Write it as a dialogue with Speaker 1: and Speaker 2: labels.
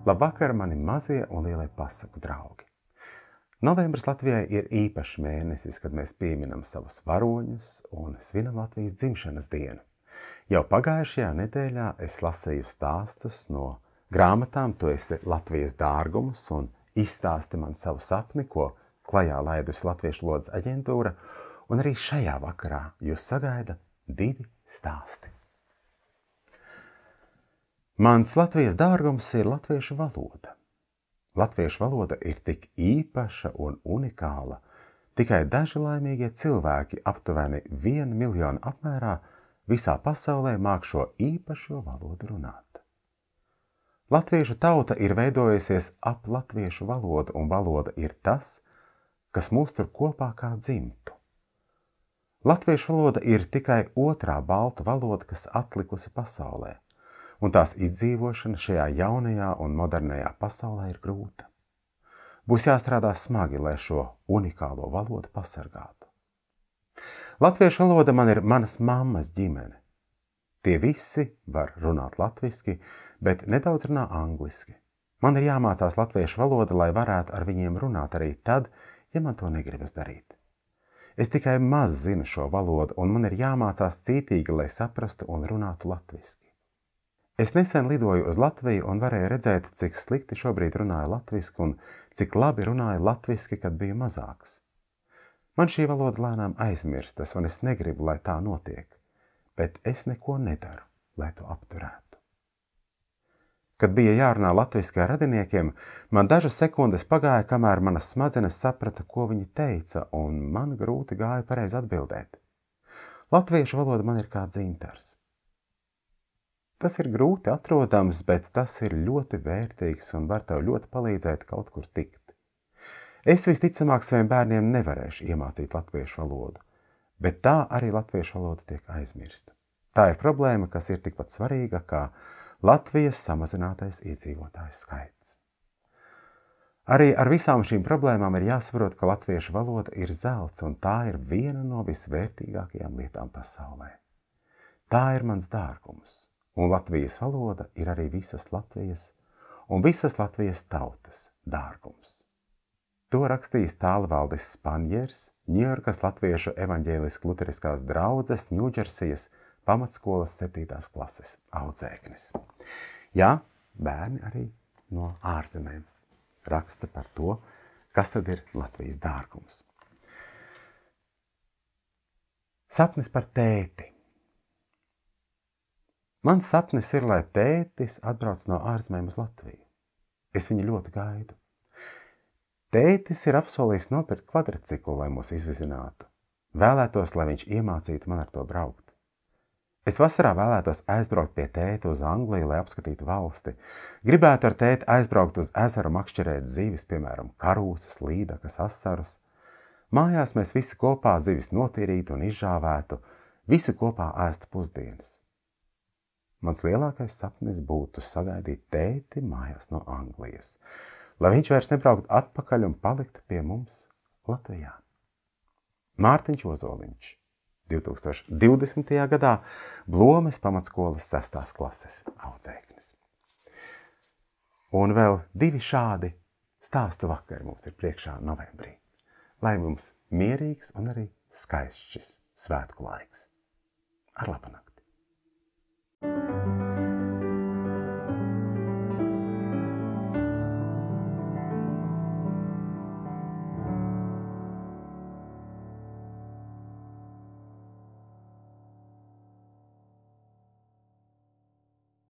Speaker 1: Labvakar, mani mazie un lielie pasaku draugi! Novembris Latvijai ir īpašs mēnesis, kad mēs pieminam savus varoņus un svinam Latvijas dzimšanas dienu. Jau pagājušajā nedēļā es lasīju stāstus no grāmatām Tu esi Latvijas dārgums un izstāsti man savu sapni, ko klajā laidusi Latviešu valodas aģentūra, un arī šajā vakarā jūs sagaida 2 stāsti. Mans Latvijas dārgums ir latviešu valoda. Latviešu valoda ir tik īpaša un unikāla, tikai daži laimīgie cilvēki aptuveni 1 miljonu apmērā visā pasaulē māk šo īpašo valodu runāt. Latviešu tauta ir veidojusies ap latviešu valodu, un valoda ir tas, kas mūs tur kopā kā dzimtu. Latviešu valoda ir tikai otrā baltu valoda, kas atlikusi pasaulē, un tās izdzīvošana šajā jaunajā un modernajā pasaulē ir grūta. Būs jāstrādā smagi, lai šo unikālo valodu pasargātu. Latviešu valoda man ir manas mammas ģimene. Tie visi var runāt latviski, bet nedaudz runā angliski. Man ir jāmācās latviešu valoda, lai varētu ar viņiem runāt arī tad, ja man to negribas darīt. Es tikai maz zinu šo valodu, un man ir jāmācās cītīgi, lai saprastu un runātu latviski. Es nesen lidoju uz Latviju un varēju redzēt, cik slikti šobrīd runāju latviski un cik labi runāju latviski, kad biju mazāks. Man šī valoda lēnām aizmirstas, un es negribu, lai tā notiek, bet es neko nedaru, lai to apturētu. Kad bija jārunā latviski ar radiniekiem, man dažas sekundes pagāja, kamēr manas smadzenes saprata, ko viņi teica, un man grūti gāja pareizi atbildēt. Latviešu valoda man ir kā dzintars. Tas ir grūti atrodams, bet tas ir ļoti vērtīgs un var tev ļoti palīdzēt kaut kur tikt. Es visticamāk saviem bērniem nevarēšu iemācīt latviešu valodu, bet tā arī latviešu valoda tiek aizmirsta. Tā ir problēma, kas ir tikpat svarīga kā Latvijas samazinātais iedzīvotāju skaits. Arī ar visām šīm problēmām ir jāsaprot, ka latviešu valoda ir zelts, un tā ir viena no visvērtīgākajām lietām pasaulē. Tā ir mans dārgums. Un Latvijas valoda ir arī visas Latvijas un visas Latvijas tautas dārgums. To rakstījis Tālvaldis Spanjers, Ņujorkas Latviešu evaņģēlisku luteriskās draudzes Ņūdžersijas pamatskolas 7. klases audzēknis. Jā, bērni arī no ārzemēm raksta par to, kas tad ir Latvijas dārgums. Sapnis par tēti. Mans sapnis ir, lai tētis atbrauc no ārzemēm uz Latviju. Es viņu ļoti gaidu. Tētis ir apsolījis nopirkt kvadriciklu, lai mūs izvizinātu. Vēlētos, lai viņš iemācītu man ar to braukt. Es vasarā vēlētos aizbraukt pie tēta uz Angliju, lai apskatītu valsti. Gribētu ar tēti aizbraukt uz ezeru makšķerēt zivis, piemēram, karūsas, līdakas, asarus. Mājās mēs visi kopā zivis notīrītu un izžāvētu, visi kopā ēstu pusdienas. Mans lielākais sapnis būtu sagaidīt tēti mājās no Anglijas, lai viņš vairs nebrauktu atpakaļ un paliktu pie mums Latvijā. Mārtiņš Ozoliņš, 2020. gadā Blomes pamatskolas 6. klases audzēknis. Un vēl 2 šādi stāstu vakari mums ir priekšā novembrī, lai mums mierīgs un arī skaists šis svētku laiks. Ar labu nakti!